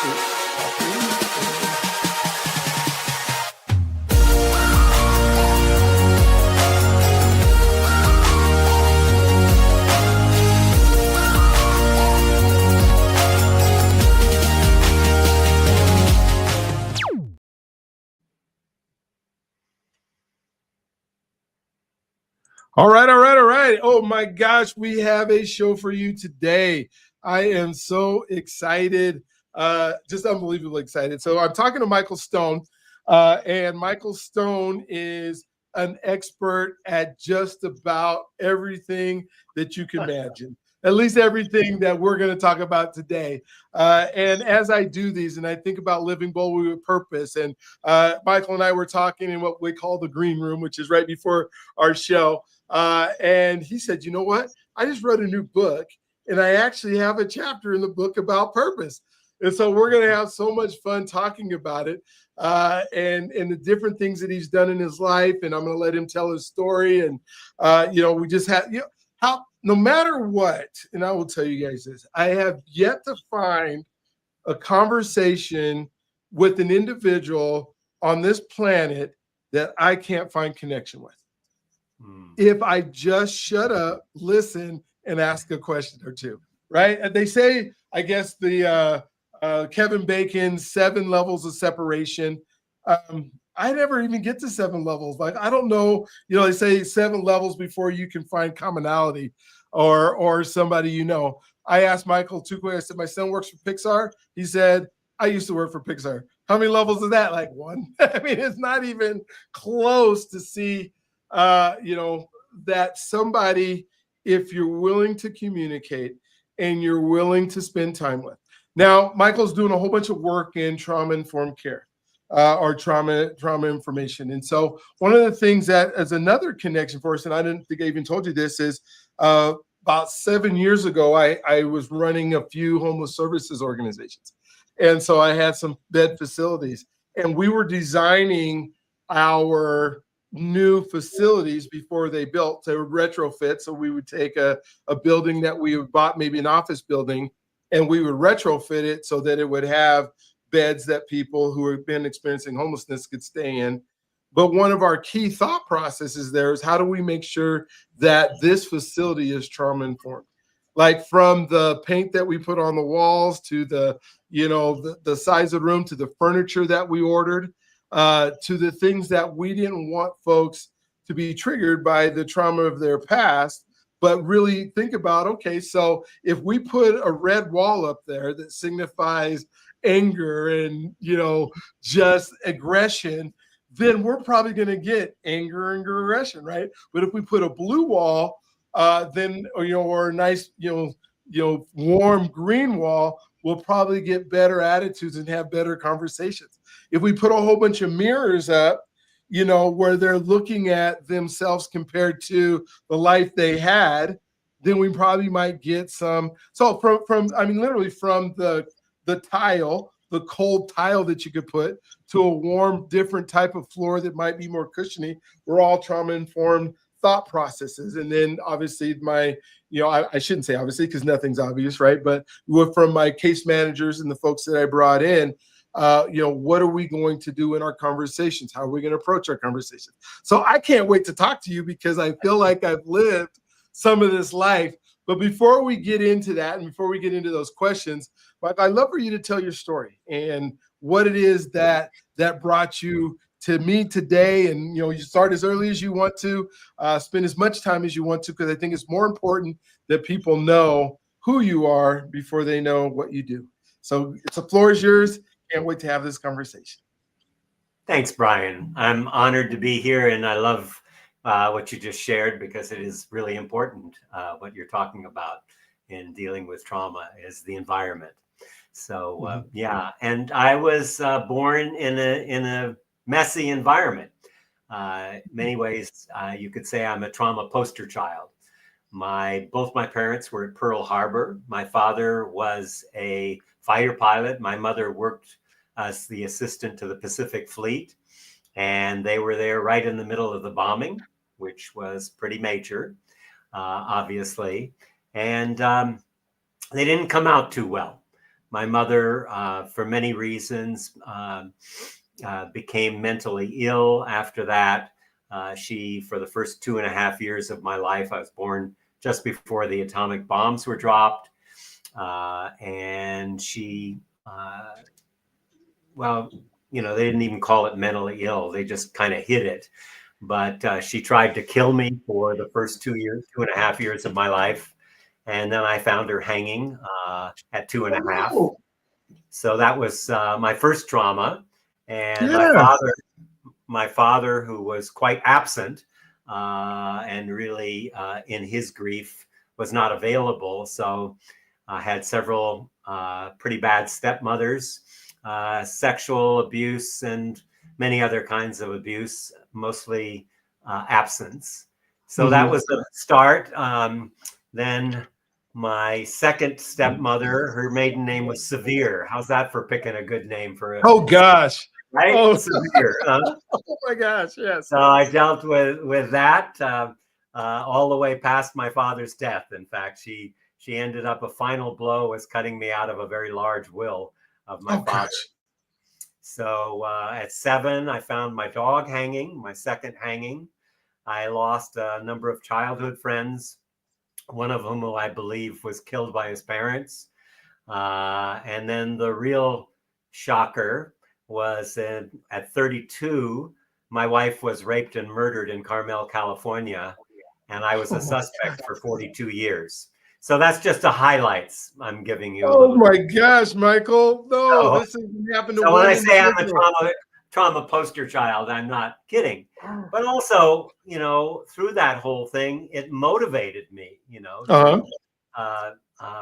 All right. Oh my gosh, we have a show for you today. I am so excited, just unbelievably excited. So I'm talking to Michael Stone, and Michael Stone is an expert at just about everything that you can imagine. At least everything that we're going to talk about today. And as I do these and I think about living boldly with purpose, and Michael and I were talking in what we call the green room, which is right before our show. And he said, you know what? I just wrote a new book and I actually have a chapter in the book about purpose. And so we're going to have so much fun talking about it and the different things that he's done in his life. And I'm going to let him tell his story. And, we just have, how, no matter what, and I will tell you guys this, I have yet to find a conversation with an individual on this planet that I can't find connection with. If I just shut up, listen, and ask a question or two, right? And they say, I guess the Kevin Bacon's 7 levels of separation. I never even get to 7 levels. Like, I don't know, they say 7 levels before you can find commonality or somebody. I asked Michael 2 questions. I said, my son works for Pixar. He said, I used to work for Pixar. How many levels is that? Like 1. I mean, it's not even close to see that somebody, if you're willing to communicate and you're willing to spend time with. Now, Michael's doing a whole bunch of work in trauma-informed care or trauma information. And so one of the things that is another connection for us, and I didn't think I even told you this, is about 7 years ago, I was running a few homeless services organizations. And so I had some bed facilities, and we were designing our new facilities before they built. They were retrofit. So we would take a building that we had bought, maybe an office building, and we would retrofit it so that it would have beds that people who have been experiencing homelessness could stay in. But one of our key thought processes there is, how do we make sure that this facility is trauma informed? Like, from the paint that we put on the walls to the size of the room, to the furniture that we ordered, to the things that we didn't want folks to be triggered by the trauma of their past, but really think about, okay, so if we put a red wall up there that signifies anger and, just aggression, then we're probably going to get anger and aggression, right? But if we put a blue wall, then, or a nice, warm green wall, we'll probably get better attitudes and have better conversations. If we put a whole bunch of mirrors up, where they're looking at themselves compared to the life they had, then we probably might get some. So literally from the tile, the cold tile that you could put, to a warm, different type of floor that might be more cushiony, we're all trauma-informed thought processes. And then obviously I shouldn't say obviously because nothing's obvious, right? But from my case managers and the folks that I brought in, what are we going to do in our conversations? How are we going to approach our conversations? So I can't wait to talk to you because I feel like I've lived some of this life. But before we get into that and before we get into those questions, Mike, I'd love for you to tell your story and what it is that brought you to me today. And, you start as early as you want to, spend as much time as you want to, because I think it's more important that people know who you are before they know what you do. So the floor is yours. Can't wait to have this conversation. Thanks, Brian. I'm honored to be here, and I love what you just shared, because it is really important. What you're talking about in dealing with trauma is the environment. So yeah, and I was born in a messy environment. Many ways, you could say I'm a trauma poster child. Both my parents were at Pearl Harbor. My father was a fighter pilot. My mother worked as the assistant to the Pacific Fleet, and they were there right in the middle of the bombing, which was pretty major, obviously. And they didn't come out too well. My mother, for many reasons, became mentally ill after that. She, for the first 2.5 years of my life, I was born just before the atomic bombs were dropped. And she, well, they didn't even call it mentally ill. They just kind of hid it. But she tried to kill me for the first 2.5 years of my life. And then I found her hanging at 2.5. Oh, So that was my first trauma. And yeah. my father, who was quite absent and really in his grief was not available. So I had several pretty bad stepmothers, sexual abuse, and many other kinds of abuse, mostly absence. So that was the start. Then my second stepmother, her maiden name was Severe. How's that for picking a good name for a Oh gosh. right? Oh, Severe. oh my gosh. Yes. So I dealt with that all the way past my father's death. In fact, she ended up, a final blow was cutting me out of a very large will of my Oh father. gosh. So at 7, I found my dog hanging, my second hanging. I lost a number of childhood friends, one of whom, who I believe was killed by his parents. And then the real shocker was at 32, my wife was raped and murdered in Carmel, California, and I was a Oh my, suspect for 42 years. So that's just the highlights I'm giving you a oh little my bit. gosh, Michael. No, So, this has happened to so when one I say I'm a individual. trauma poster child, I'm not kidding. But also, through that whole thing, it motivated me, Uh-huh.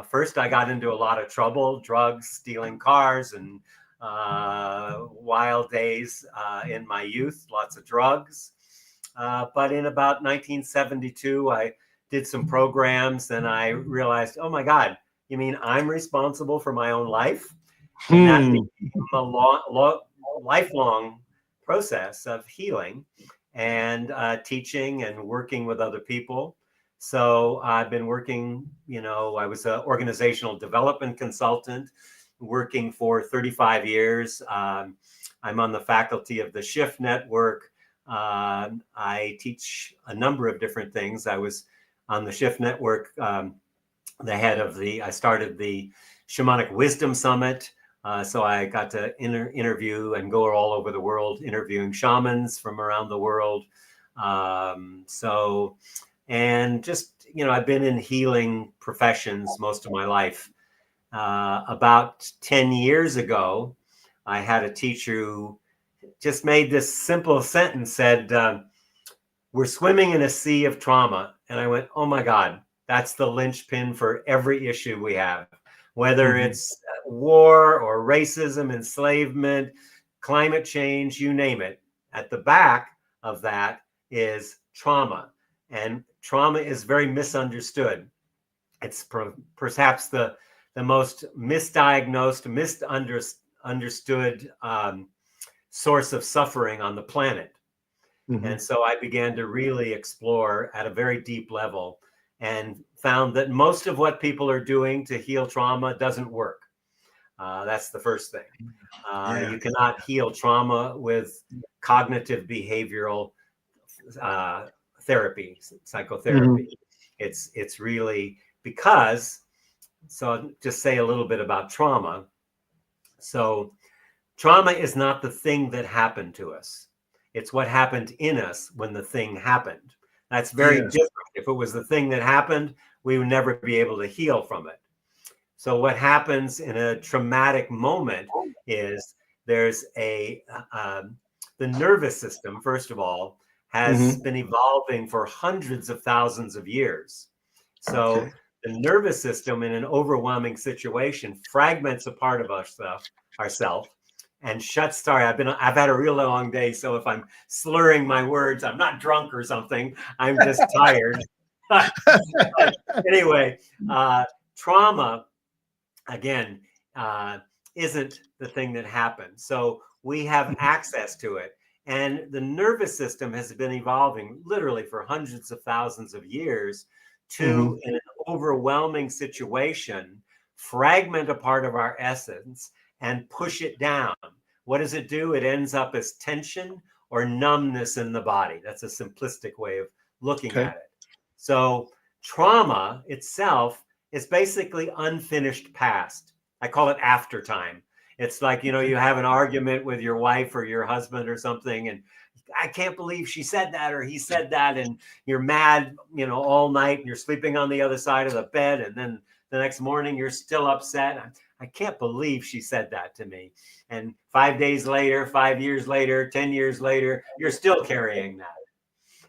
first I got into a lot of trouble, drugs, stealing cars, and wild days in my youth, lots of drugs. But in about 1972, I did some programs and I realized, oh my God, you mean I'm responsible for my own life? And that Hmm. became a lifelong process of healing and teaching and working with other people. So I've been working, I was an organizational development consultant working for 35 years. I'm on the faculty of the Shift Network. I teach a number of different things. I was on the Shift Network, the head of I started the Shamanic Wisdom Summit. So I got to interview and go all over the world interviewing shamans from around the world. And just, I've been in healing professions most of my life. About 10 years ago, I had a teacher who just made this simple sentence, said, we're swimming in a sea of trauma. And I went, oh my God, that's the linchpin for every issue we have, whether it's war or racism, enslavement, climate change, you name it. At the back of that is trauma. And trauma is very misunderstood. It's perhaps the most misdiagnosed, misunderstood source of suffering on the planet. And so I began to really explore at a very deep level and found that most of what people are doing to heal trauma doesn't work. That's the first thing. You cannot heal trauma with cognitive behavioral therapy, psychotherapy. It's really because, so I'll just say a little bit about trauma. So trauma is not the thing that happened to us. It's what happened in us when the thing happened. That's very different. If it was the thing that happened, we would never be able to heal from it. So what happens in a traumatic moment is there's the nervous system, first of all, has been evolving for hundreds of thousands of years. So the nervous system in an overwhelming situation fragments a part of ourselves and shuts. Sorry, I've had a real long day, so if I'm slurring my words, I'm not drunk or something. I'm just tired. But anyway, trauma again isn't the thing that happened. So we have access to it, and the nervous system has been evolving literally for hundreds of thousands of years to, in an overwhelming situation, fragment a part of our essence and push it down. What does it do? It ends up as tension or numbness in the body. That's a simplistic way of looking at it. So trauma itself is basically unfinished past. I call it aftertime. It's like, you know, you have an argument with your wife or your husband or something, and I can't believe she said that or he said that, and you're mad, you know, all night, and you're sleeping on the other side of the bed, and then the next morning you're still upset. I can't believe she said that to me. And 5 days later, 5 years later, 10 years later, you're still carrying that.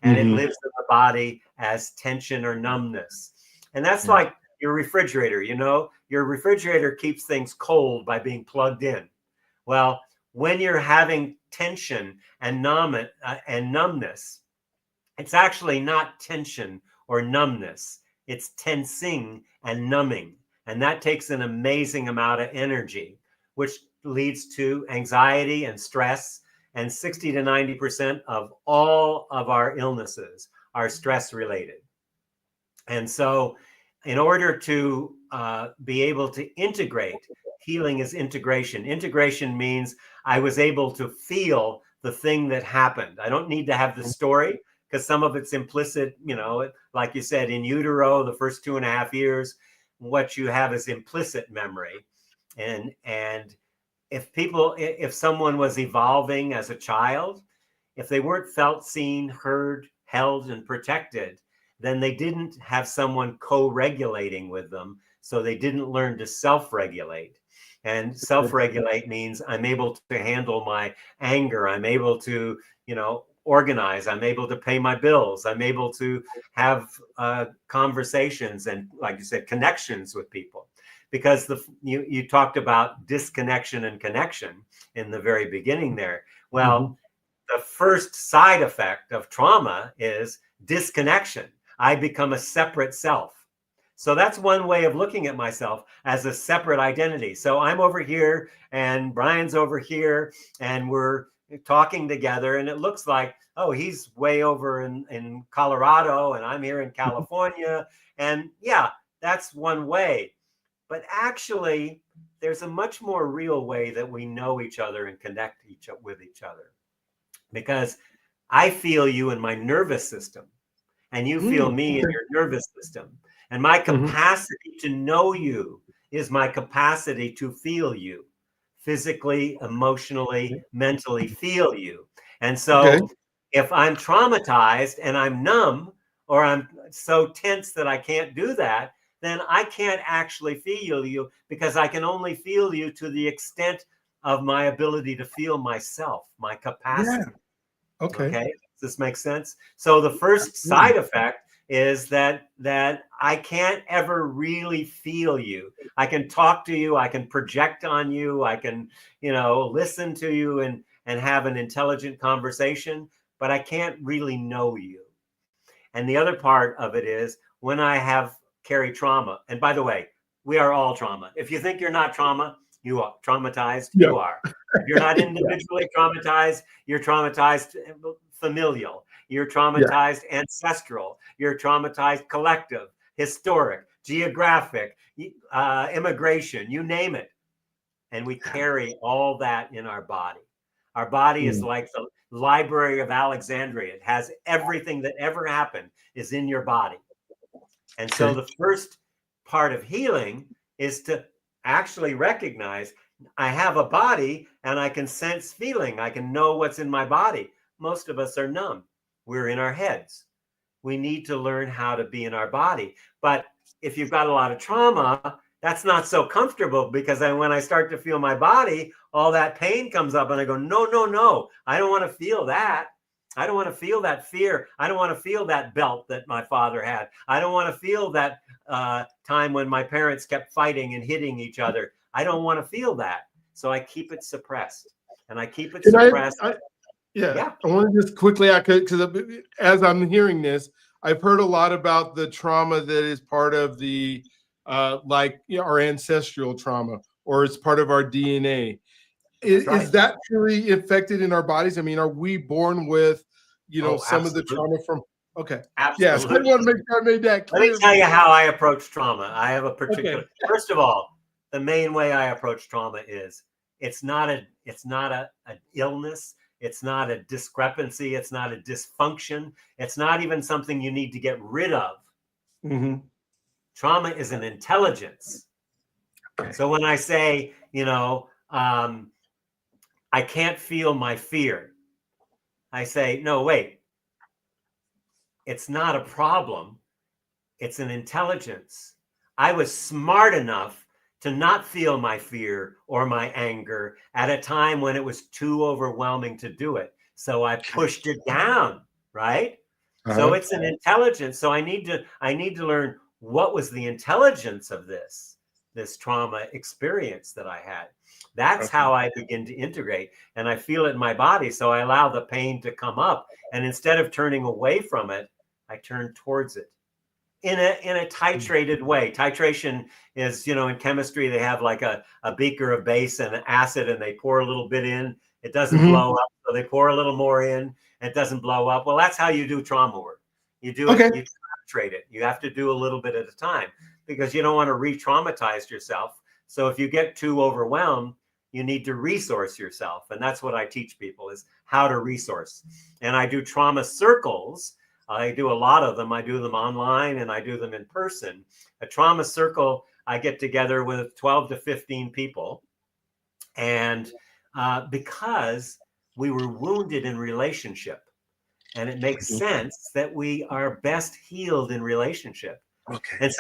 And it lives in the body as tension or numbness. And that's like your refrigerator, you know, your refrigerator keeps things cold by being plugged in. Well, when you're having tension and numbness, it's actually not tension or numbness. It's tensing and numbing. And that takes an amazing amount of energy, which leads to anxiety and stress. And 60 to 90% of all of our illnesses are stress related. And so in order to be able to integrate, healing is integration. Integration means I was able to feel the thing that happened. I don't need to have the story, because some of it's implicit, you know, like you said, in utero, the first 2.5 years, what you have is implicit memory. And if someone was evolving as a child, if they weren't felt, seen, heard, held, and protected, then they didn't have someone co-regulating with them. So they didn't learn to self-regulate. And self-regulate means I'm able to handle my anger. I'm able to, you know, organize. I'm able to pay my bills. I'm able to have conversations and, like you said, connections with people. Because you talked about disconnection and connection in the very beginning there. Well, the first side effect of trauma is disconnection. I become a separate self. So that's one way of looking at myself, as a separate identity. So I'm over here and Brian's over here and we're talking together, and it looks like, oh, he's way over in Colorado and I'm here in California. And yeah, that's one way. But actually, there's a much more real way that we know each other and connect with each other. Because I feel you in my nervous system, and you feel me in your nervous system. And my capacity to know you is my capacity to feel you, physically, emotionally, mentally feel you. And so if I'm traumatized and I'm numb, or I'm so tense that I can't do that, then I can't actually feel you, because I can only feel you to the extent of my ability to feel myself, my capacity. Okay. Does this make sense? So the first side effect is that I can't ever really feel you. I can talk to you, I can project on you, I can, you know, listen to you and have an intelligent conversation, but I can't really know you. And the other part of it is when I have carried trauma, and by the way, we are all trauma. If you think you're not you are traumatized, you are. If you're not individually traumatized, you're traumatized familial, you're traumatized ancestral, you're traumatized collective, historic, geographic, immigration, you name it. And we carry all that in our body. Our body is like the Library of Alexandria. It has everything that ever happened is in your body. And so the first part of healing is to actually recognize I have a body and I can sense feeling. I can know what's in my body. Most of us are numb. We're in our heads. We need to learn how to be in our body. But if you've got a lot of trauma, that's not so comfortable, because then when I start to feel my body, all that pain comes up and I go, no, no, no, I don't want to feel that. I don't want to feel that fear. I don't want to feel that belt that my father had. I don't want to feel that time when my parents kept fighting and hitting each other. I don't want to feel that. So I keep it suppressed, and I keep it suppressed. I want to just quickly, because as I'm hearing this, I've heard a lot about the trauma that is part of the, our ancestral trauma, or it's part of our DNA. Is that truly affected in our bodies? I mean, are we born with, some of the trauma from? Okay. Absolutely. Yes, I want to make sure I made that clear. Let me tell you how I approach trauma. I have a particular, first of all, the main way I approach trauma is it's not an illness. It's not a discrepancy. It's not a dysfunction. It's not even something you need to get rid of. Mm-hmm. Trauma is an intelligence. Okay. So when I say, I can't feel my fear, I say, no, wait. It's not a problem. It's an intelligence. I was smart enough to not feel my fear or my anger at a time when it was too overwhelming to do it. So I pushed it down, right? So it's an intelligence. So I need to learn what was the intelligence of this trauma experience that I had. That's how I begin to integrate, and I feel it in my body. So I allow the pain to come up, and instead of turning away from it, I turn towards it in a titrated way. Titration is, in chemistry, they have like a beaker of base and acid, and they pour a little bit in. It doesn't blow up, so they pour a little more in. It doesn't blow up. Well, that's how you do trauma work. You do it, you titrate it. You have to do a little bit at a time because you don't want to re-traumatize yourself. So if you get too overwhelmed, you need to resource yourself. And that's what I teach people, is how to resource. And I do trauma circles. I do a lot of them. I do them online and I do them in person. A trauma circle, I get together with 12 to 15 people. And because we were wounded in relationship, and it makes sense that we are best healed in relationship. Okay. And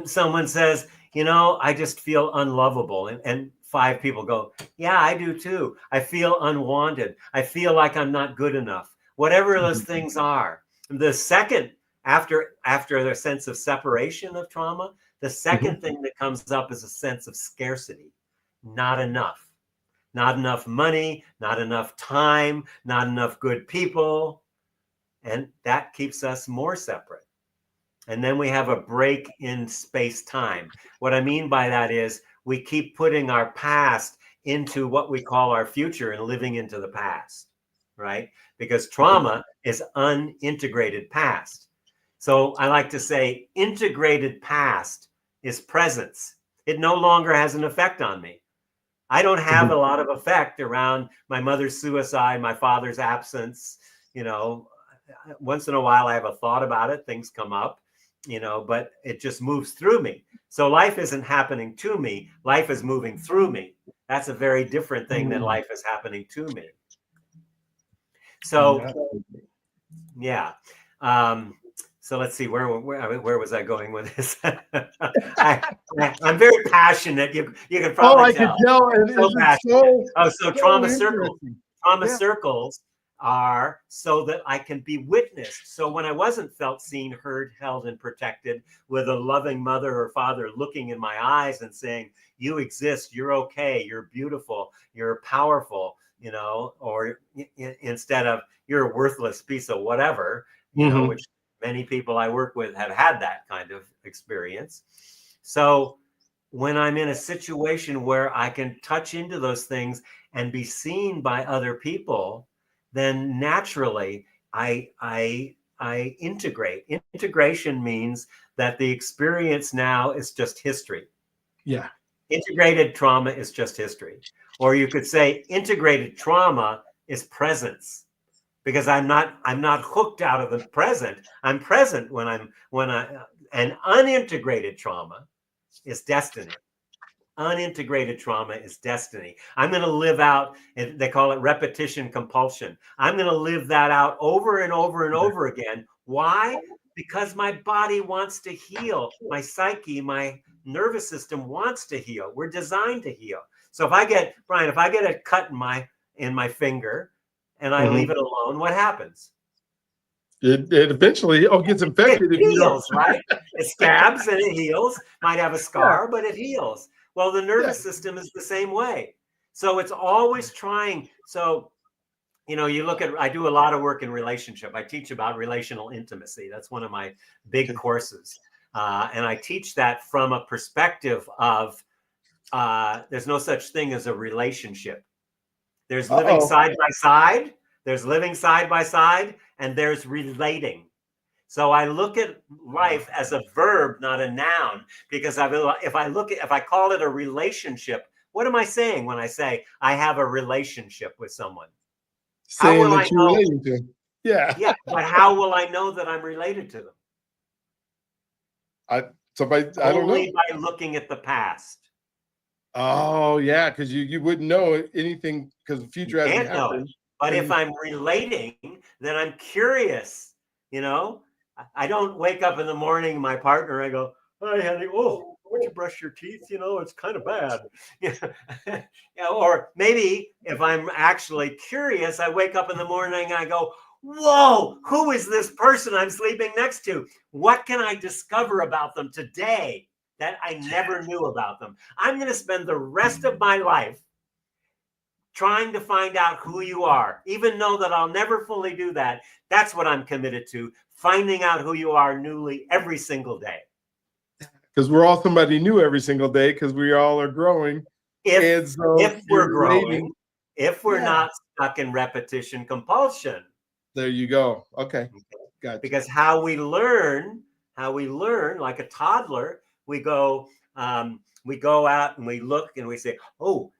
someone says, I just feel unlovable. And 5 people go, yeah, I do too. I feel unwanted. I feel like I'm not good enough. Whatever those things are. The second, after the sense of separation of trauma, the second thing that comes up is a sense of scarcity. Not enough. Not enough money, not enough time, not enough good people. And that keeps us more separate. And then we have a break in space-time. What I mean by that is we keep putting our past into what we call our future and living into the past, right? Because trauma is unintegrated past. So I like to say integrated past is presence. It no longer has an effect on me. I don't have a lot of effect around my mother's suicide, my father's absence. Once in a while I have a thought about it, things come up, but it just moves through me. So life isn't happening to me. Life is moving through me. That's a very different thing than life is happening to me. So, yeah. So let's see, where was I going with this? I'm very passionate. You can probably tell. Oh, I can tell. So trauma circles. Trauma circles are so that I can be witnessed. So when I wasn't felt, seen, heard, held, and protected, with a loving mother or father looking in my eyes and saying, you exist, you're okay, you're beautiful, you're powerful, or instead of you're a worthless piece of whatever, which many people I work with have had that kind of experience. So when I'm in a situation where I can touch into those things and be seen by other people, then naturally I integrate. Integration means that the experience now is just history. Yeah. Integrated trauma is just history. Or you could say integrated trauma is presence. Because I'm not hooked out of the present. I'm present an unintegrated trauma is destiny. Unintegrated trauma is destiny. I'm going to live out, they call it repetition compulsion. I'm going to live that out over and over and over again. Why? Because my body wants to heal. My psyche, my nervous system wants to heal. We're designed to heal. So if I get a cut in my finger, and I leave it alone, what happens? It eventually gets infected. It heals, right? It scabs and it heals. Might have a scar, but it heals. Well, the nervous system is the same way. So it's always trying. So, I do a lot of work in relationship. I teach about relational intimacy. That's one of my big courses. And I teach that from a perspective of there's no such thing as a relationship. There's living side by side, there's living side by side, and there's relating. So I look at life as a verb, not a noun, because if I call it a relationship, what am I saying when I say I have a relationship with someone? How Saying will I that you're know? relating to him. Yeah. Yeah, but how will I know that I'm related to them? I I don't know. Only by looking at the past. Oh yeah, because you wouldn't know anything because the You future hasn't can't know it. happened. But if And I'm relating, then I'm curious. I don't wake up in the morning, my partner, I go, "Hi, honey. Oh, would you brush your teeth? It's kind of bad." Yeah, or maybe if I'm actually curious, I wake up in the morning and I go, "Whoa, who is this person I'm sleeping next to? What can I discover about them today that I never knew about them?" I'm going to spend the rest of my life trying to find out who you are, even know that I'll never fully do that. That's what I'm committed to, finding out who you are newly every single day. because we're all somebody new every single day because we all are growing. And so If we're you're growing, relating. if we're not stuck in repetition compulsion. There you go. Okay. Gotcha. Because how we learn, like a toddler, we go out and we look and we say, "Oh,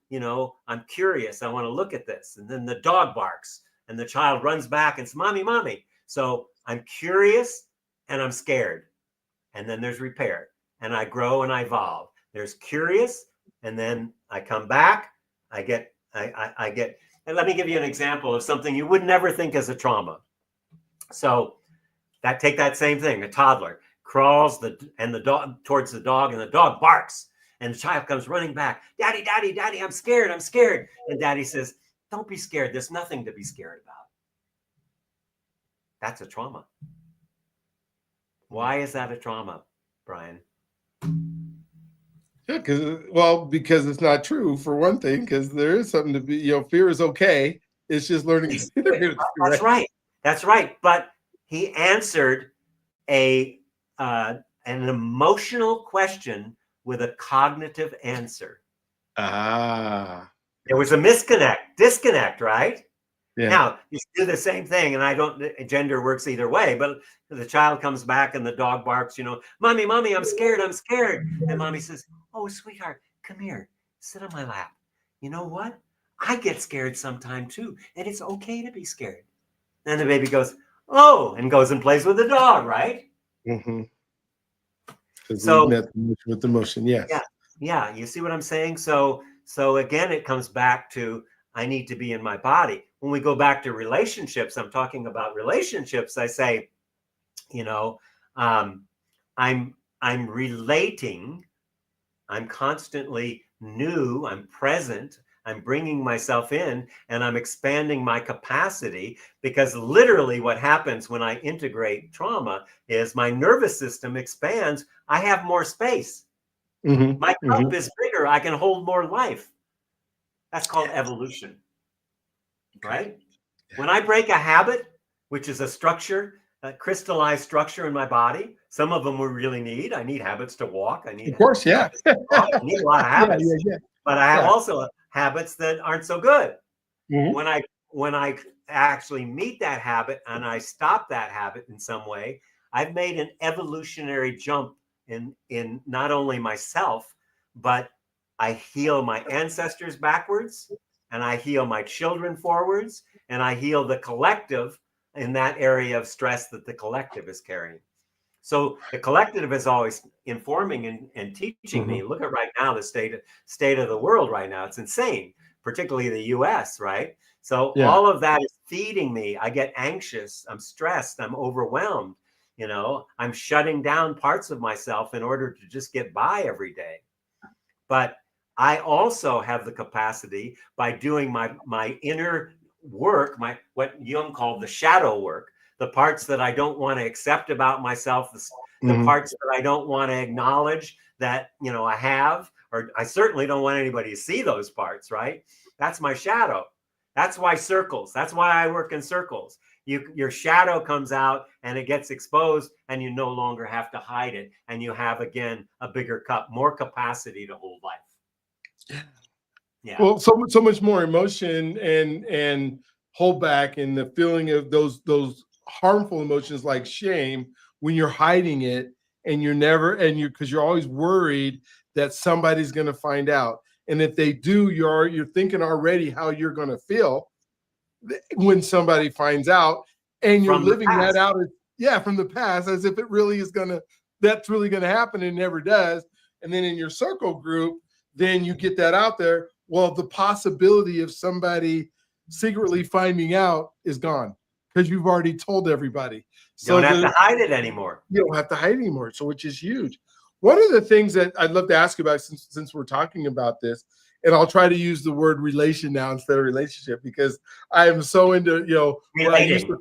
I'm curious. I want to look at this." And then the dog barks and the child runs back and says, "Mommy, mommy." So I'm curious and I'm scared. And then there's repair and I grow and I evolve. There's curious and then I come back. I get, and let me give you an example of something you would never think as a trauma. So take that same thing. A toddler crawls the dog towards the dog and the dog barks and the child comes running back. "Daddy, daddy, daddy, I'm scared. I'm scared." And daddy says, "Don't be scared. There's nothing to be scared about." That's a trauma. Why is that a trauma, Brian? Yeah, because it's not true for one thing. Because there is something to be. Fear is okay. It's just learning. That's right. That's right. But he answered an emotional question with a cognitive answer. Ah. There was a disconnect, right? Yeah. Now, you do the same thing, and gender works either way, but the child comes back and the dog barks, "Mommy, mommy, I'm scared, I'm scared." And mommy says, "Oh, sweetheart, come here, sit on my lap. You know what? I get scared sometime too, and it's okay to be scared." Then the baby goes, "Oh," and goes and plays with the dog, right? Mm-hmm. Because So we've met with emotion, yes. Yeah. You see what I'm saying? So again, it comes back to I need to be in my body. When we go back to relationships, I'm talking about relationships. I say, I'm relating. I'm constantly new. I'm present. I'm bringing myself in and I'm expanding my capacity, because literally what happens when I integrate trauma is my nervous system expands. I have more space. Mm-hmm. My cup is bigger. I can hold more life. That's called evolution, right? Yeah. When I break a habit, which is a structure, a crystallized structure in my body, some of them we really need. I need habits to walk. I need, of course, yeah. I need a lot of habits, but I have also habits that aren't so good. Mm-hmm. When I actually meet that habit and I stop that habit in some way, I've made an evolutionary jump in not only myself, but I heal my ancestors backwards and I heal my children forwards and I heal the collective in that area of stress that the collective is carrying. So the collective is always informing and teaching me. Look at right now, the state of the world right now. It's insane, particularly the US, right? So all of that is feeding me. I get anxious, I'm stressed, I'm overwhelmed. I'm shutting down parts of myself in order to just get by every day. But I also have the capacity, by doing my inner work, what Jung called the shadow work, the parts that I don't want to accept about myself, the parts that I don't want to acknowledge that, I have, or I certainly don't want anybody to see those parts, right? That's my shadow. That's why I work in circles. Your shadow comes out and it gets exposed and you no longer have to hide it. And you have, again, a bigger cup, more capacity to hold life. Yeah. Well, so much more emotion and hold back, and the feeling of those harmful emotions like shame when you're hiding it, and because you're always worried that somebody's going to find out. And if they do, you're thinking already how you're going to feel when somebody finds out, and you're From the living that past. out from the past, as if that's really gonna happen, and it never does. And then in your circle group, then you get that out there. Well, the possibility of somebody secretly finding out is gone because you've already told everybody. You don't have to hide it anymore. You don't have to hide anymore. So, which is huge. One of the things that I'd love to ask you about, since we're talking about this, and I'll try to use the word relation now instead of relationship, because I am so into, Relating.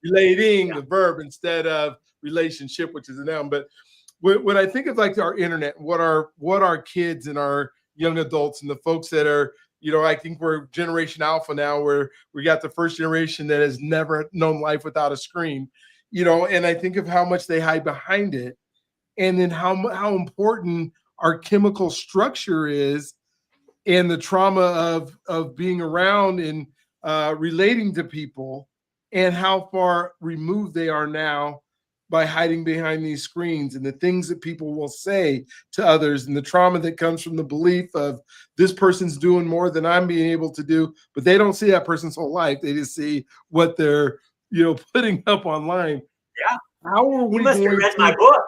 Relating, the verb instead of relationship, which is a noun. But when I think of like our internet, what our kids and our young adults and the folks that are, I think we're Generation Alpha now, where we got the first generation that has never known life without a screen, and I think of how much they hide behind it, and then how important our chemical structure is, and the trauma of being around and relating to people, and how far removed they are now by hiding behind these screens, and the things that people will say to others, and the trauma that comes from the belief of this person's doing more than I'm being able to do, but they don't see that person's whole life. They just see what they're, putting up online. Yeah. How are we? You must have read my book.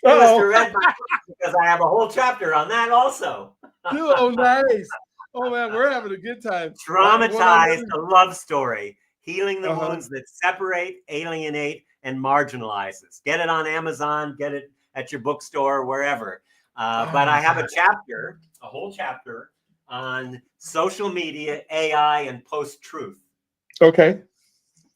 You must have read my book, because I have a whole chapter on that also. Oh, nice. Oh man, we're having a good time. Traumatized, a love story, healing the wounds that separate, alienate, and marginalizes. Get it on Amazon, get it at your bookstore, wherever. But I have a whole chapter on social media, AI, and post-truth. Okay.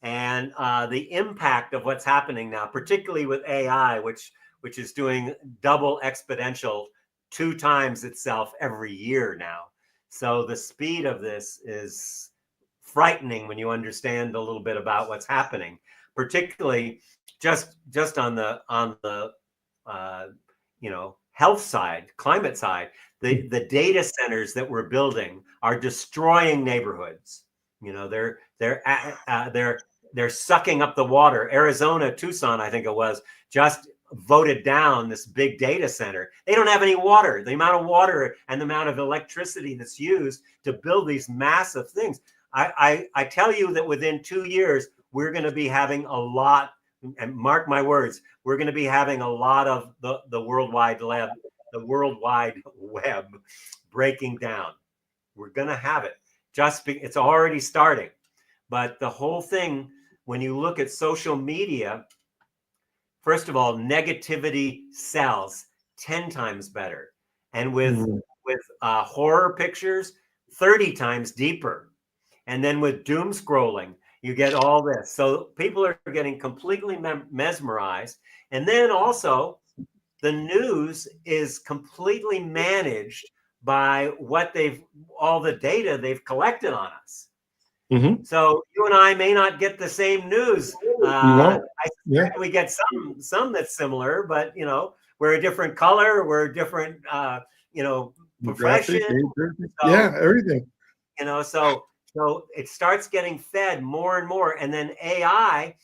And the impact of what's happening now, particularly with AI, which is doing double exponential 2 times itself every year now. So the speed of this is frightening when you understand a little bit about what's happening, particularly just on the health side, climate side. The data centers that we're building are destroying neighborhoods. They're sucking up the water. Arizona, Tucson, I think it was, just voted down this big data center. They don't have any water. The amount of water and the amount of electricity that's used to build these massive things. I tell you that within 2 years, we're going to be having a lot, and mark my words, we're going to be having a lot of the World Wide Web breaking down. We're going to have it. It's already starting. But the whole thing, when you look at social media, first of all, negativity sells 10 times better. And with horror pictures, 30 times deeper. And then with doom scrolling, you get all this. So people are getting completely mesmerized. And then also, the news is completely managed by all the data they've collected on us. Mm-hmm. So you and I may not get the same news. We get some that's similar, but we're a different color, we're a different profession. Everything. So it starts getting fed more and more, and then AI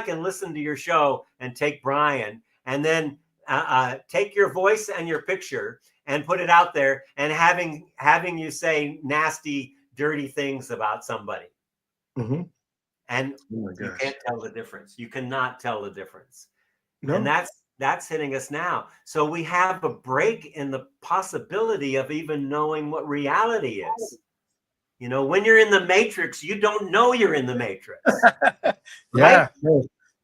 can listen to your show and take Brian, and then take your voice and your picture and put it out there, and having you say nasty, dirty things about somebody. Mm-hmm. And you can't tell the difference. You cannot tell the difference. No. And that's hitting us now. So we have a break in the possibility of even knowing what reality is. When you're in the Matrix, you don't know you're in the Matrix. Right?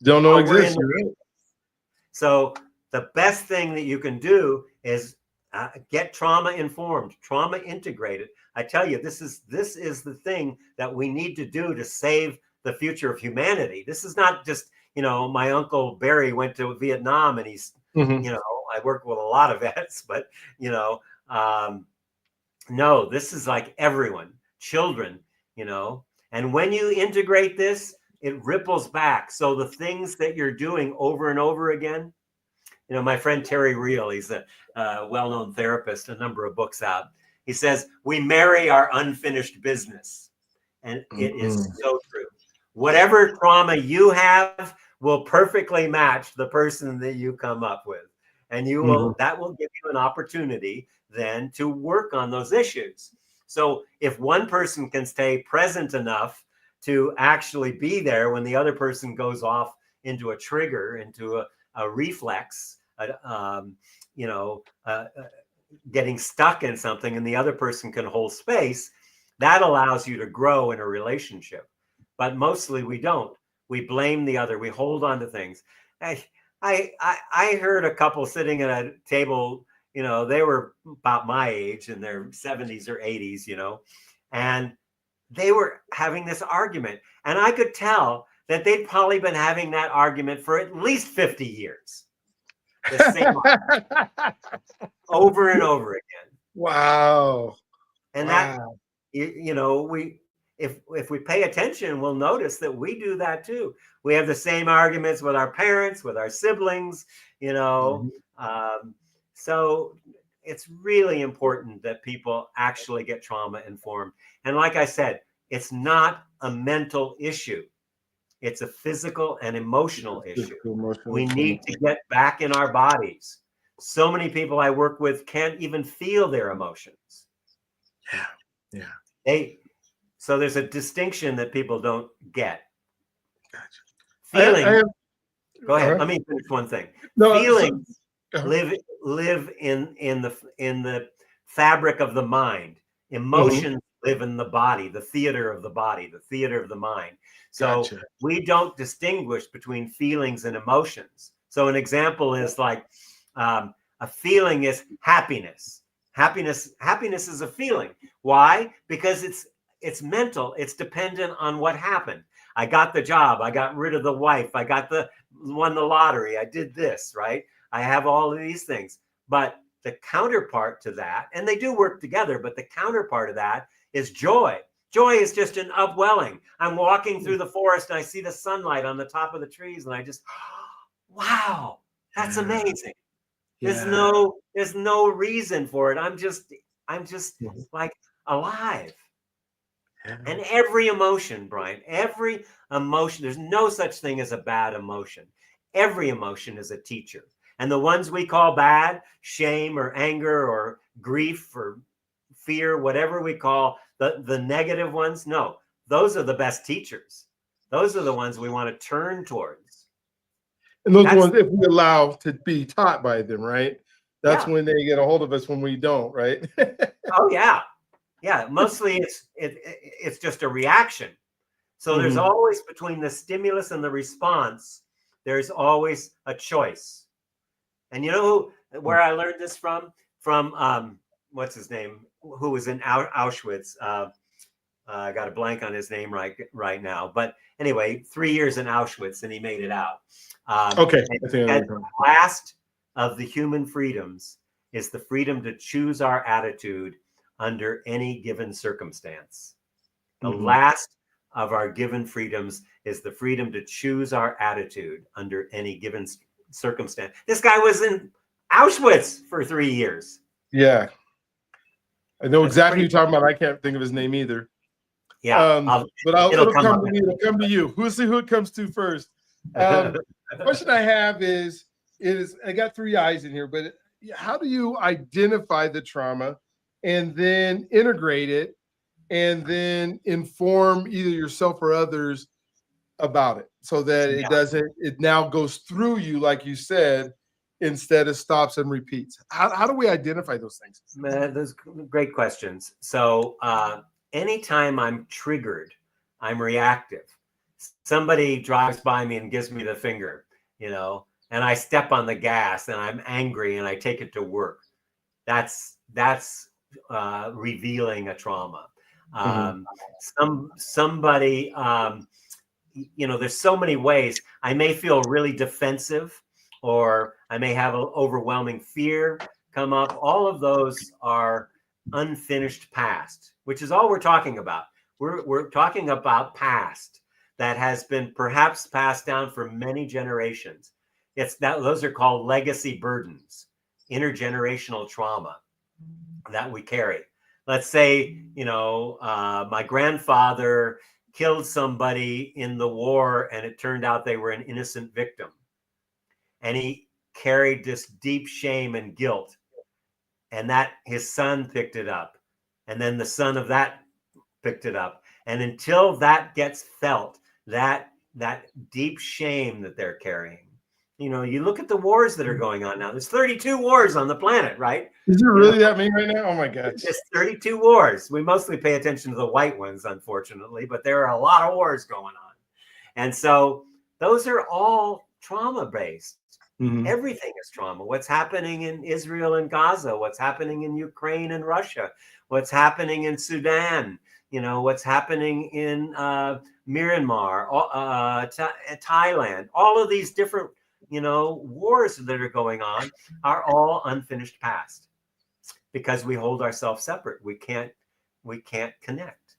Don't know exists. So the best thing that you can do is get trauma informed, trauma integrated. I tell you, this is the thing that we need to do to save the future of humanity. This is not just, my uncle Barry went to Vietnam, and he's, I work with a lot of vets, but, no, this is like everyone, children, and when you integrate this, it ripples back. So the things that you're doing over and over again, my friend Terry Real, he's a well-known therapist, a number of books out. He says, we marry our unfinished business. And it is so true. Whatever trauma you have will perfectly match the person that you come up with. And you will, that will give you an opportunity then to work on those issues. So if one person can stay present enough to actually be there when the other person goes off into a trigger, into a reflex, getting stuck in something, and the other person can hold space, that allows you to grow in a relationship. But mostly we don't. We blame the other. We hold on to things. I heard a couple sitting at a table, they were about my age, in their 70s or 80s, and they were having this argument. And I could tell that they'd probably been having that argument for at least 50 years. The same over and over again. Wow. And that, if we pay attention, we'll notice that we do that too. We have the same arguments with our parents, with our siblings, so it's really important that people actually get trauma informed. And like I said, it's not a mental issue. It's a physical and emotional issue. We need to get back in our bodies. So many people I work with can't even feel their emotions. Yeah. So there's a distinction that people don't get. Gotcha. Feelings. Go ahead. Let me finish one thing. No, feelings live in the fabric of the mind. Emotions live in the body, the theater of the body, the theater of the mind. So we don't distinguish between feelings and emotions. So an example is like a feeling is happiness. Happiness is a feeling. Why? Because it's mental. It's dependent on what happened. I got the job. I got rid of the wife. I won the lottery. I did this, right? I have all of these things. But the counterpart to that, and they do work together, but the counterpart of that is joy. Joy is just an upwelling. I'm walking through the forest and I see the sunlight on the top of the trees and I just, wow, that's amazing. There's no reason for it. I'm just like alive. And every emotion, Brian, every emotion, there's no such thing as a bad emotion. Every emotion is a teacher. And the ones we call bad, shame or anger or grief or fear, whatever we call the negative ones, no, those are the best teachers. Those are the ones we want to turn towards. And those ones, if we allow to be taught by them, right? That's when they get a hold of us when we don't, right? Oh, yeah. Yeah, mostly it's just a reaction. So there's always, between the stimulus and the response, there's always a choice. And you know where I learned this from? From what's his name? Who was in Auschwitz? I got a blank on his name right now. But anyway, 3 years in Auschwitz, and he made it out. The last of the human freedoms is the freedom to choose our attitude under any given circumstance. The last of our given freedoms is the freedom to choose our attitude under any given circumstance. This guy was in Auschwitz for 3 years. Yeah. I know exactly who you're talking about. I can't think of his name either. Yeah. But it'll come to me. It'll come to you. We'll see who it comes to first. The question I have is I got 3 eyes in here, but how do you identify the trauma and then integrate it and then inform either yourself or others about it so that it now goes through you, like you said, instead of stops and repeats? How do we identify those things? Man, those great questions. So anytime I'm triggered, I'm reactive. Somebody drives by me and gives me the finger, and I step on the gas and I'm angry and I take it to work. That's revealing a trauma. Somebody, there's so many ways. I may feel really defensive, or I may have an overwhelming fear come up. All of those are unfinished past, which is all we're talking about. We're talking about past that has been perhaps passed down for many generations. Those are called legacy burdens, intergenerational trauma that we carry. Let's say, my grandfather killed somebody in the war and it turned out they were an innocent victim. And he carried this deep shame and guilt, and that his son picked it up. And then the son of that picked it up. And until that gets felt, that deep shame that they're carrying, you look at the wars that are going on now. There's 32 wars on the planet, right? Is there really that many right now? Oh my gosh. There's 32 wars. We mostly pay attention to the white ones, unfortunately, but there are a lot of wars going on. And so those are all trauma-based. Mm-hmm. Everything is trauma. What's happening in Israel and Gaza, what's happening in Ukraine and Russia, what's happening in Sudan, what's happening in Myanmar, Thailand, all of these different, wars that are going on are all unfinished past because we hold ourselves separate. We can't connect.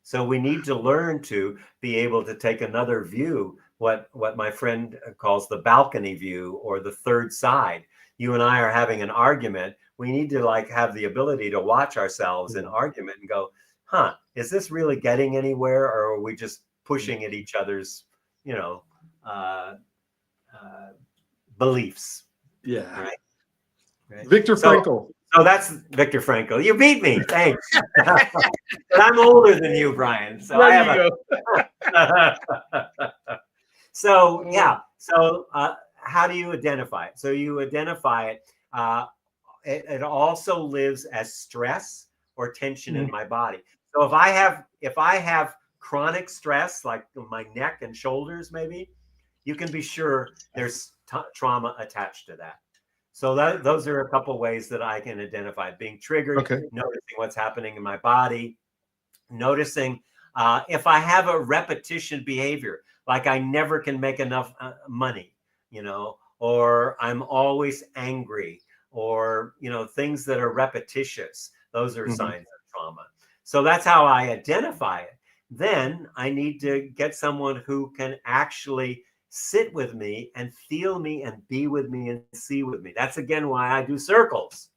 So we need to learn to be able to take another view, what my friend calls the balcony view or the third side. You and I are having an argument. We need to have the ability to watch ourselves in argument and go, is this really getting anywhere, or are we just pushing at each other's, beliefs? Yeah. Right. Victor Frankl. So that's Victor Frankl. You beat me. Thanks. But I'm older than you, Brian. So There I have So yeah. So how do you identify it? So you identify it. It also lives as stress or tension in my body. So if I have chronic stress, like my neck and shoulders, maybe, you can be sure there's trauma attached to that. So those are a couple ways that I can identify being triggered, noticing what's happening in my body, noticing if I have a repetition behavior, like I never can make enough money, or I'm always angry, or, things that are repetitious. Those are signs of trauma. So that's how I identify it. Then I need to get someone who can actually sit with me and feel me and be with me and see with me. That's again why I do circles.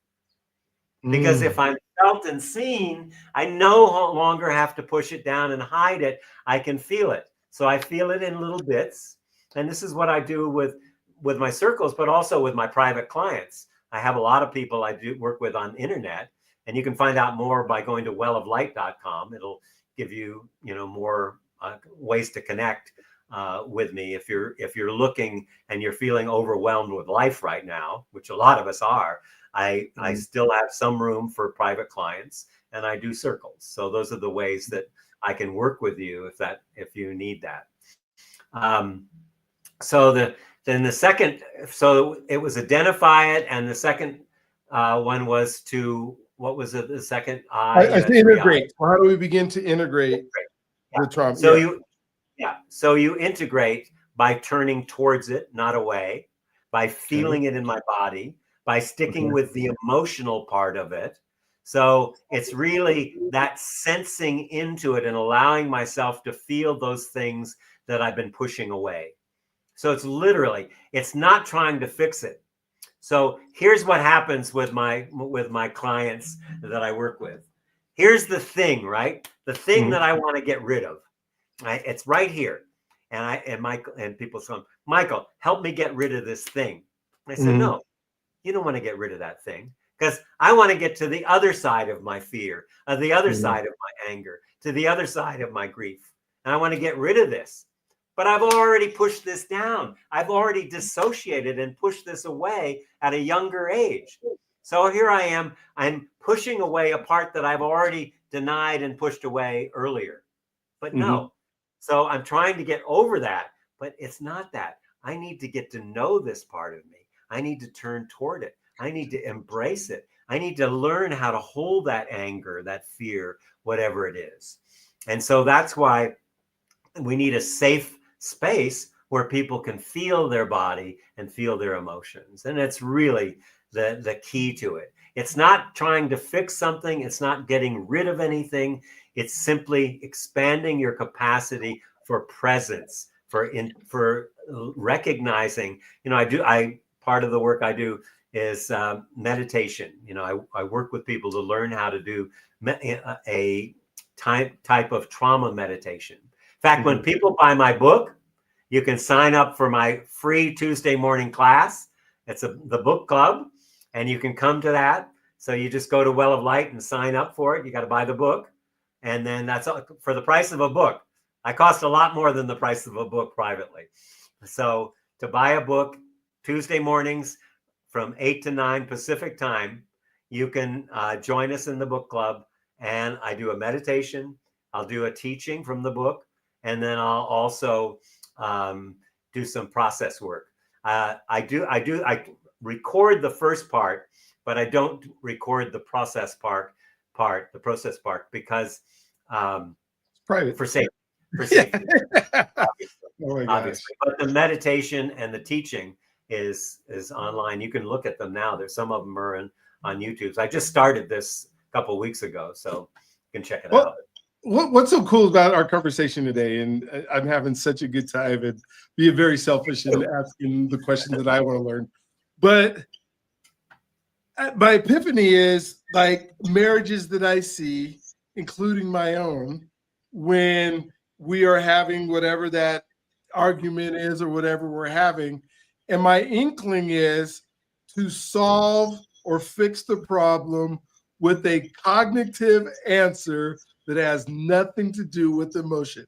Because if I'm felt and seen, I no longer have to push it down and hide it. I can feel it. So I feel it in little bits. And this is what I do with my circles, but also with my private clients. I have a lot of people I do work with on the internet, and you can find out more by going to welloflight.com. It'll give you, more ways to connect with me if you're looking and you're feeling overwhelmed with life right now, which a lot of us are. I still have some room for private clients, and I do circles. So those are the ways that I can work with you if you need that. So it was identify it, and the second one was to, what was it? The second I to integrate. Well, how do we begin to integrate the trauma? So you integrate by turning towards it, not away, by feeling it in my body, by sticking with the emotional part of it. So it's really that sensing into it and allowing myself to feel those things that I've been pushing away. So it's not trying to fix it. So here's what happens with my clients that I work with. Here's the thing, right? The thing that I want to get rid of. Right? It's right here. And people say, Michael, help me get rid of this thing. I said, no, you don't want to get rid of that thing, because I want to get to the other side of my fear, the other side of my anger, to the other side of my grief. And I want to get rid of this. But I've already pushed this down. I've already dissociated and pushed this away at a younger age. So here I am. I'm pushing away a part that I've already denied and pushed away earlier. But no. So I'm trying to get over that, but it's not that. I need to get to know this part of me. I need to turn toward it. I need to embrace it. I need to learn how to hold that anger, that fear, whatever it is. And so that's why we need a safe space where people can feel their body and feel their emotions. And it's really the key to it. It's not trying to fix something. It's not getting rid of anything. It's simply expanding your capacity for presence, for recognizing. Part of the work I do is meditation. I work with people to learn how to do a type of trauma meditation. fact, when people buy my book, you can sign up for my free Tuesday morning class. It's the book club, and you can come to that. So you just go to Well of Light and sign up for it. You got to buy the book. And then that's for the price of a book. I cost a lot more than the price of a book privately. So to buy a book Tuesday mornings from 8 to 9 Pacific time, you can join us in the book club. And I do a meditation. I'll do a teaching from the book. And then I'll also do some process work. I record the first part, but I don't record the process part, because It's private. for safety. Oh my gosh. Obviously. But the meditation and the teaching is online. You can look at them now. There's some of them are on YouTube. So I just started this a couple of weeks ago, so you can check it out. What's so cool about our conversation today, and I'm having such a good time and being very selfish and asking the questions that I want to learn, but my epiphany is like marriages that I see, including my own, when we are having whatever that argument is or whatever we're having, and my inkling is to solve or fix the problem with a cognitive answer that has nothing to do with emotion,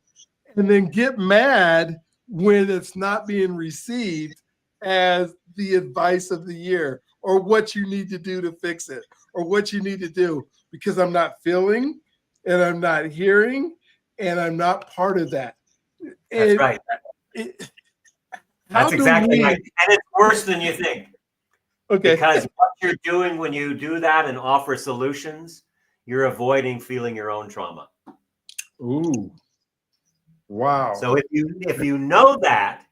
and then get mad when it's not being received as the advice of the year or what you need to do to fix it or what you need to do, because I'm not feeling and I'm not hearing and I'm not part of that. That's right. That's exactly right. And it's worse than you think. Okay. Because what you're doing when you do that and offer solutions, you're avoiding feeling your own trauma. Ooh. Wow. So if you know that,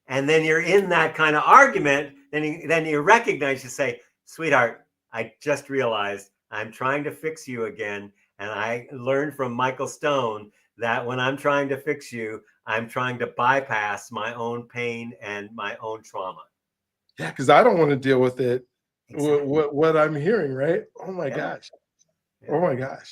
and then you're in that kind of argument, then you recognize, you say, sweetheart, I just realized I'm trying to fix you again. And I learned from Michael Stone that when I'm trying to fix you, I'm trying to bypass my own pain and my own trauma. Yeah, because I don't want to deal with it. Exactly. What I'm hearing, right? Oh my gosh. Yeah. Oh my goch.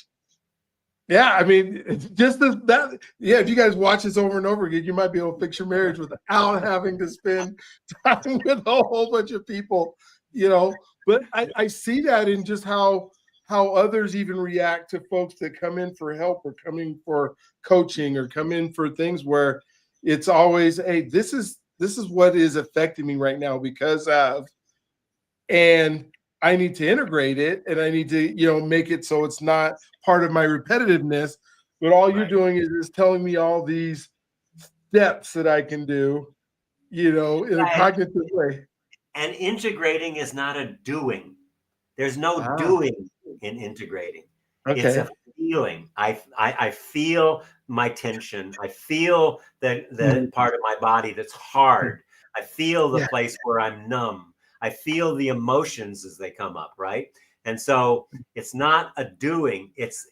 Yeah, I mean, it's just that. Yeah, if you guys watch this over and over again, you might be able to fix your marriage without having to spend time with a whole bunch of people, you know. But I see that in just how others even react to folks that come in for help or come in for coaching or come in for things where it's always, hey, this is what is affecting me right now because of, and I need to integrate it and I need to, make it so it's not part of my repetitiveness, but all you're doing is telling me all these steps that I can do, in a cognitive way. And integrating is not a doing. There's no doing in integrating. Okay. It's a feeling. I feel my tension. I feel the part of my body that's hard. I feel the place where I'm numb. I feel the emotions as they come up, right? And so it's not a doing. It's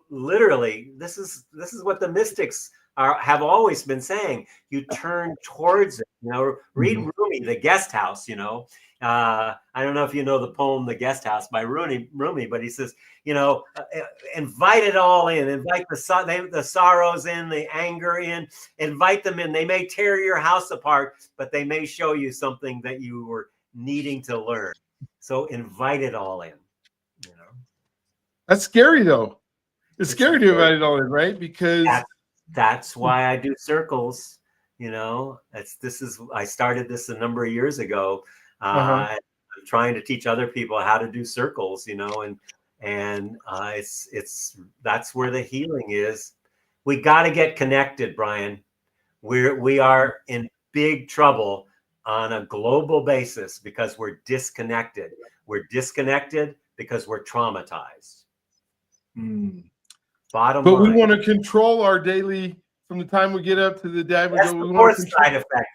literally, this is what the mystics have always been saying. You turn towards it. Read Rumi, The Guest House. I don't know if you know the poem "The Guest House" by Rumi, but he says, invite it all in. Invite the sorrows in, the anger in. Invite them in. They may tear your house apart, but they may show you something that you were needing to learn. So invite it all in. That's scary though. It's scary to invite it all in, right? Because that's why I do circles. I started this a number of years ago. I'm trying to teach other people how to do circles, and it's that's where the healing is. We got to get connected, Brian. We are in big trouble on a global basis because we're disconnected. We're disconnected because we're traumatized. Bottom line. We want to control our daily, from the time we get up to the day we go. The fourth side effect.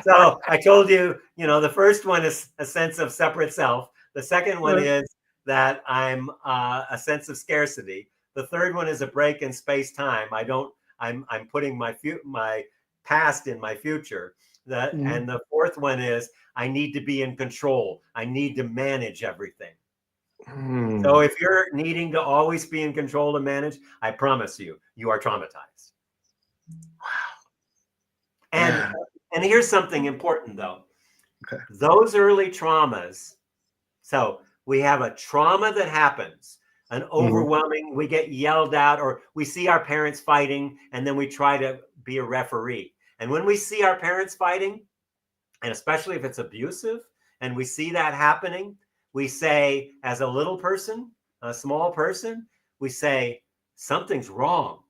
So I told you, the first one is a sense of separate self. The second one is that I'm a sense of scarcity. The third one is a break in space time. I'm putting my past in my future. And the fourth one is I need to be in control. I need to manage everything. So if you're needing to always be in control and manage, I promise you, you are traumatized. And here's something important though. Okay. Those early traumas. So we have a trauma that happens, an overwhelming, we get yelled at, or we see our parents fighting, and then we try to be a referee. And when we see our parents fighting, and especially if it's abusive, and we see that happening, we say, as a little person, a small person, we say, something's wrong.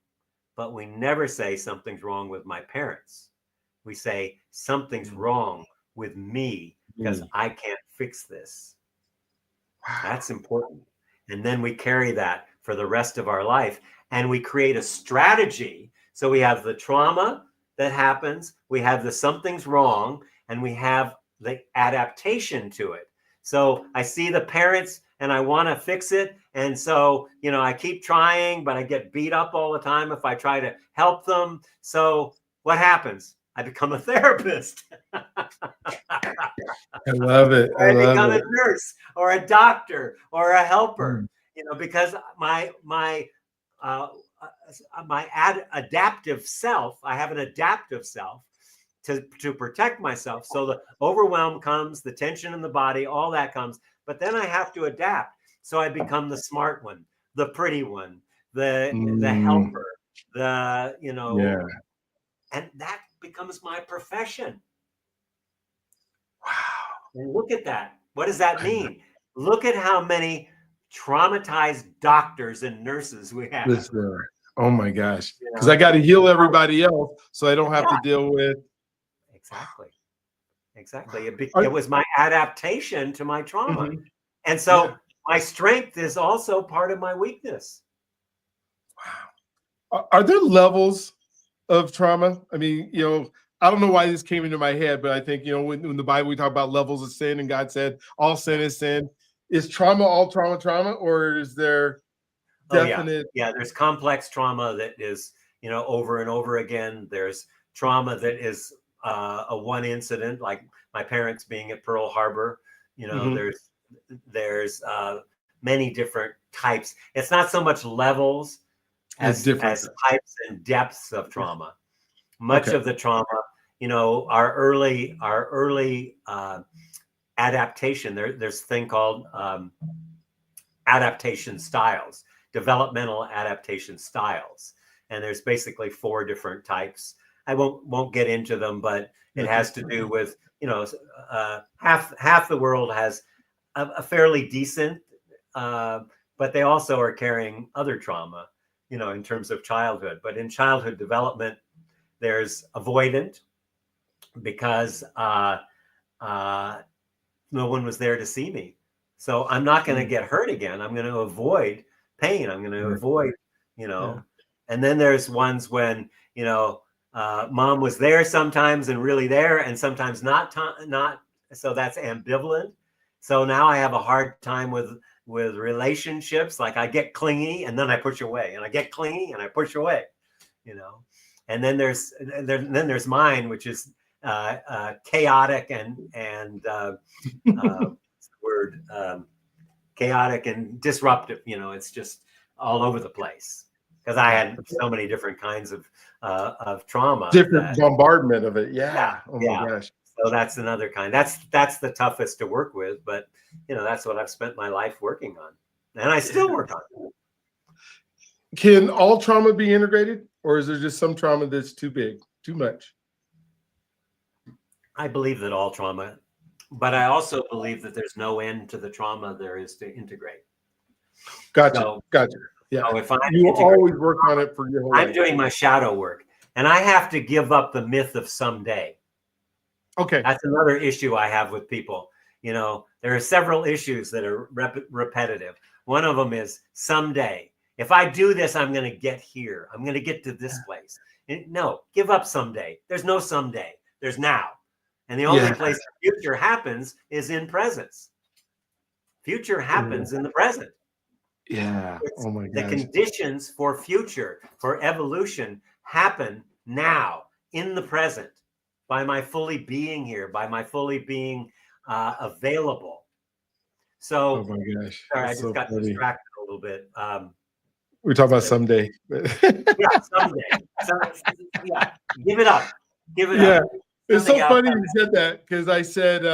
But we never say something's wrong with my parents. We say something's wrong with me because I can't fix this. That's important. And then we carry that for the rest of our life. And we create a strategy. So we have the trauma that happens, we have the something's wrong, and we have the adaptation to it. So I see the parents and I want to fix it. And so, you know, I keep trying, but I get beat up all the time if I try to help them. So what happens? I become a therapist. I love it. I become a nurse or a doctor or a helper, you know, because my adaptive self, I have an adaptive self to protect myself. So the overwhelm comes, the tension in the body, all that comes, but then I have to adapt. So I become the smart one, the pretty one, the helper, the, you know, and that becomes my profession. Wow. And look at that. What does that mean? Look at how many traumatized doctors and nurses we have. Oh my gosh. Because I got to heal everybody else so I don't have to deal with. Exactly. Exactly. It was my adaptation to my trauma. And so my strength is also part of my weakness. Wow. Are there levels of trauma? I mean, you know, I don't know why this came into my head, but I think, you know, when in the Bible we talk about levels of sin and God said all sin is sin. Is trauma all trauma, or is there definite? Yeah, there's complex trauma that is, you know, over and over again. There's trauma that is a one incident, like my parents being at Pearl Harbor. You know, there's many different types. It's not so much levels as types and depths of trauma. Much of the trauma, you know, our early adaptation. There's a thing called adaptation styles, developmental adaptation styles, and there's basically 4 different types. I won't get into them, but it has to do with, you know, half the world has a fairly decent, but they also are carrying other trauma, you know, in terms of childhood. But in childhood development, there's avoidant, because no one was there to see me. So I'm not going to get hurt again. I'm going to avoid pain. I'm going to avoid, you know. And then there's ones when, you know, mom was there sometimes and really there, and sometimes not. So that's ambivalent. So now I have a hard time with relationships. Like I get clingy and then I push away, and I get clingy and I push away, you know. And then there's mine, which is chaotic and word chaotic and disruptive. You know, it's just all over the place because I had so many different kinds of trauma. Different bombardment of it. Yeah. Oh my gosh. So that's another kind. That's the toughest to work with, but you know, that's what I've spent my life working on, and I still work on it. Can all trauma be integrated, or is there just some trauma that's too big, too much? I believe that all trauma, but I also believe that there's no end to the trauma there is to integrate. Gotcha. Yeah. So if you always work on it for your whole life. I'm doing my shadow work, and I have to give up the myth of someday. Okay. That's another issue I have with people. You know, there are several issues that are repetitive. One of them is someday. If I do this, I'm going to get here. I'm going to get to this place. No, give up someday. There's no someday. There's now. And the only place the future happens is in presence. Future happens in the present. Yeah. Oh my gosh. The conditions for future, for evolution, happen now in the present by my fully being here, by my fully being available. Oh So, my gosh, sorry, I that's just so got funny. distracted a little bit. We're talking about someday. Yeah, someday. So, yeah, give it up. Give it Yeah, up. it's Something so else. funny you said that because I said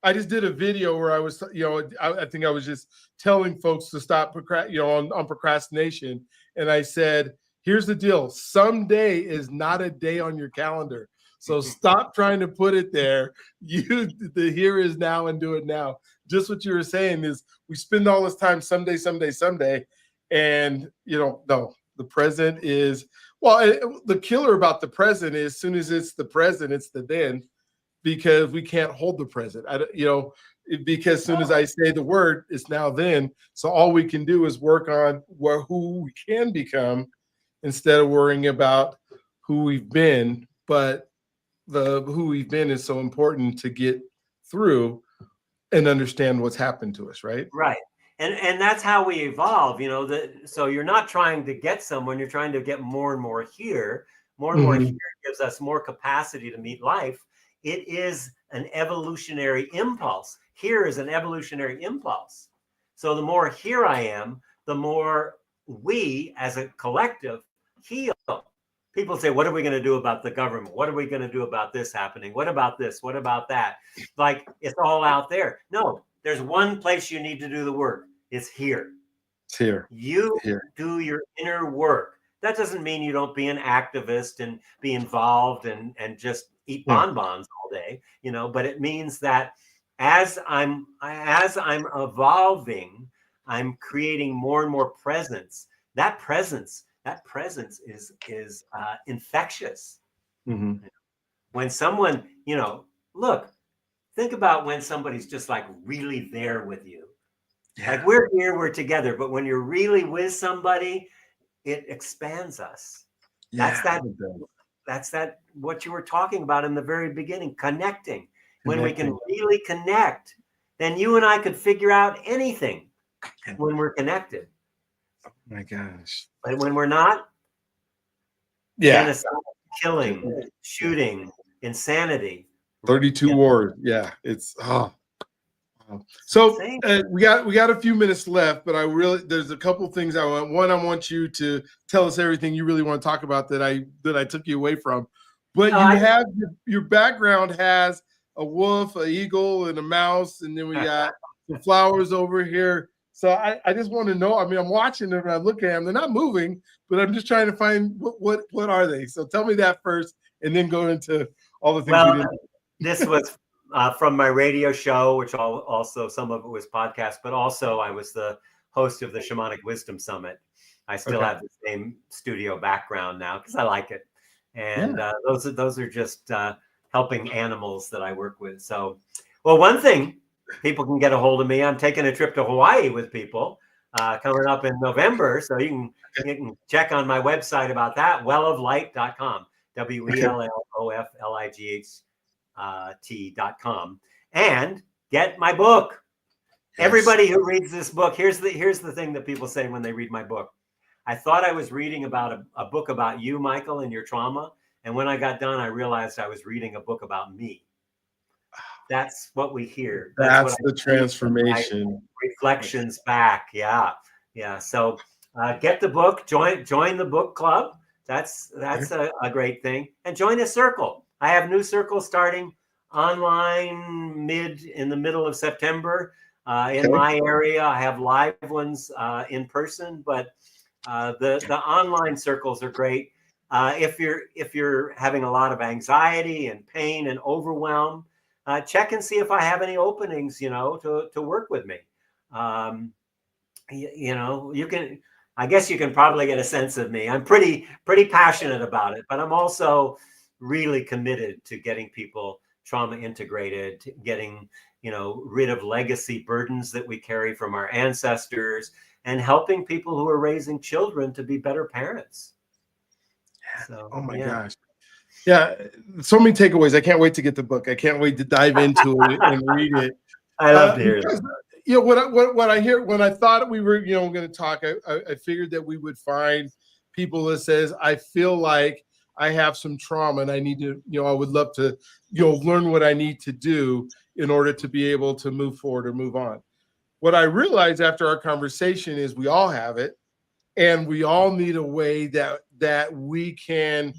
I just did a video where I was, I think I was just telling folks to stop, on procrastination, and I said, here's the deal: someday is not a day on your calendar, so stop trying to put it there. The here is now and do it now. Just what you were saying is we spend all this time someday, and no, the present is. Well, the killer about the present is as soon as it's the present, it's the then, because we can't hold the present. Because as soon as I say the word, it's now then. So all we can do is work on who we can become instead of worrying about who we've been. But the who we've been is so important to get through and understand what's happened to us, right? Right. And that's how we evolve, so you're not trying to get someone, you're trying to get more and more here. More and more here Mhm. gives us more capacity to meet life. It is an evolutionary impulse. Here is an evolutionary impulse. So the more here I am, the more we as a collective heal. People say, what are we going to do about the government? What are we going to do about this happening? What about this? What about that? Like, it's all out there. No, there's one place you need to do the work. It's here. It's here. You Here. do your inner work. That doesn't mean you don't be an activist and be involved and just eat Yeah. bonbons all day, but it means that as I'm evolving, I'm creating more and more presence. That presence is infectious. Mhm. When someone, look, think about when somebody's just like really there with you. Yeah. Like, we're here, we're together, but when you're really with somebody, it expands us. That's Yeah. that what you were talking about in the very beginning, connecting. When we can Connecting. really connect, then you and I could figure out anything when we're connected. Oh my gosh. But when we're not, Yeah. genocide, killing, shooting, insanity. 32 wars. Yeah. It's So Same. we got a few minutes left, but there's a couple things I want. One, I want you to tell us everything you really want to talk about that I took you away from. But No, you have your background has a wolf, an eagle, and a mouse, and then we got some flowers over here. So I just want to know. I mean, I'm watching them and I look at them. They're not moving, but I'm just trying to find what are they. So tell me that first, and then go into all the things we well, did. this was from my radio show, which also some of it was podcast, but also I was the host of the Shamanic Wisdom Summit. I still have the same studio background now because I like it, and those are just helping animals that I work with. So, well, one thing people can get a hold of me. I'm taking a trip to Hawaii with people coming up in November, so you can check on my website about that. Welloflight.com. WELLOFLIGH. And get my book. Yes. Everybody who reads this book, here's the thing that people say when they read my book. I thought I was reading about a book about you, Michael, and your trauma. And when I got done, I realized I was reading a book about me. That's what we hear. That's the transformation. Reflections back. Yeah. Yeah. So get the book, join the book club. That's a great thing. And join a circle. I have new circles starting online in the middle of September. In my area, I have live ones in person, but the online circles are great. If you're having a lot of anxiety and pain and overwhelm, check and see if I have any openings, to work with me. You can. I guess you can probably get a sense of me. I'm pretty passionate about it, but I'm also really committed to getting people trauma integrated, getting rid of legacy burdens that we carry from our ancestors, and helping people who are raising children to be better parents. So, oh my gosh. Yeah, so many takeaways. I can't wait to get the book. I can't wait to dive into it and read it. I love to hear that. What I hear when I thought we were going to talk, I figured that we would find people that says, I feel like I have some trauma and I need to, I would love to, learn what I need to do in order to be able to move forward or move on. what I realized after our conversation is we all have it, and we all need a way that we can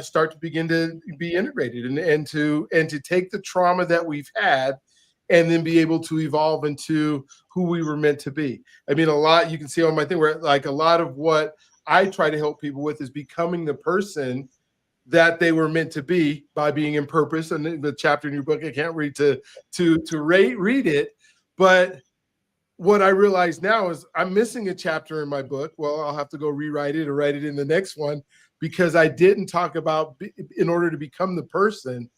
start to begin to be integrated and to take the trauma that we've had and then be able to evolve into who we were meant to be. I mean, a lot you can see on my thing where like a lot of what I try to help people with is becoming the person that they were meant to be by being in purpose. And the chapter in your book, I can't read to read it, but what I realize now is I'm missing a chapter in my book. Well, I'll have to go rewrite it or write it in the next one because I didn't talk about, in order to become the person,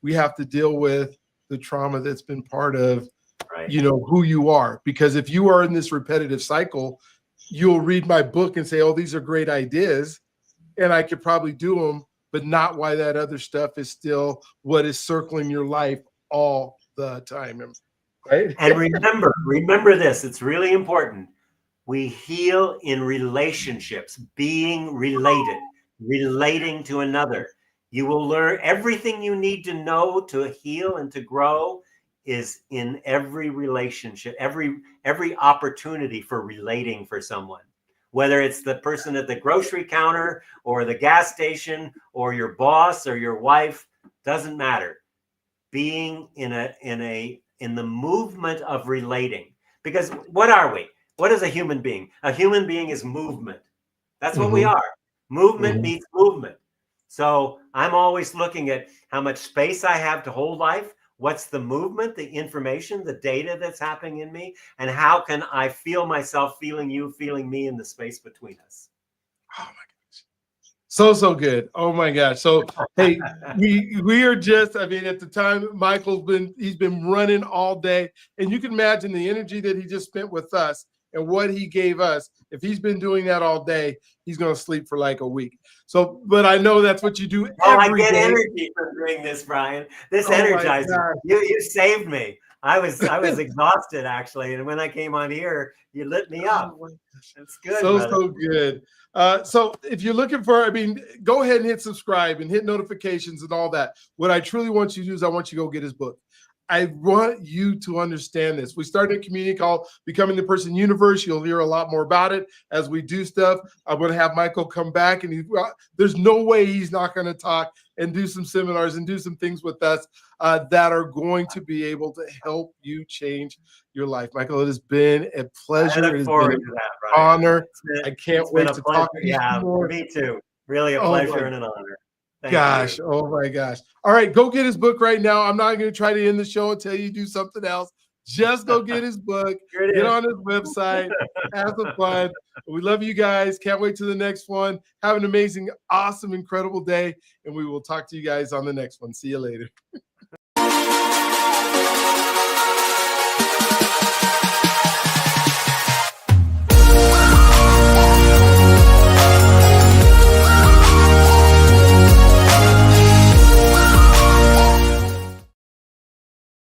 we have to deal with the trauma that's been part of, you know, who you are. Because if you are in this repetitive cycle, you'll read my book and say, oh, these are great ideas, and I could probably do them, but not why that other stuff is still what is circling your life all the time. Right? And remember this, it's really important. We heal in relationships, being related, relating to another. You will learn everything you need to know to heal and to grow is in every relationship, every opportunity for relating for someone, whether it's the person at the grocery counter or the gas station or your boss or your wife, doesn't matter. Being in the movement of relating, because what are we? What is a human being? A human being is movement. That's what we are. Movement meets movement. So I'm always looking at how much space I have to hold life. What's the movement, the information, the data that's happening in me? And how can I feel myself feeling you, feeling me in the space between us? Oh my gosh. So good. Oh my gosh. So hey, we are just, I mean, at the time, he's been running all day. And you can imagine the energy that he just spent with us and what he gave us. If he's been doing that all day, he's going to sleep for like a week. So, but I know that's what you do every day. Energy from doing this, Brian. This energizes you saved me. I was exhausted actually, and when I came on here, you lit me up. It's good. So good. So if you're looking for, I mean, go ahead and hit subscribe and hit notifications and all that. What I truly want you to do is I want you to go get his book. I want you to understand this. We started a community called Becoming the Person Universe. You'll hear a lot more about it as we do stuff. I'm going to have Michael come back, and there's no way he's not going to talk and do some seminars and do some things with us that are going to be able to help you change your life. Michael, it has been a pleasure. I look forward to that, honor. I can't wait to talk to you. Yeah, me too. Really a pleasure and an honor. Gosh, oh my gosh. All right, go get his book right now. I'm not going to try to end the show until you do something else. Just go get his book, get on his website, have some fun. We love you guys. Can't wait to the next one. Have an amazing, awesome, incredible day. And we will talk to you guys on the next one. See you later.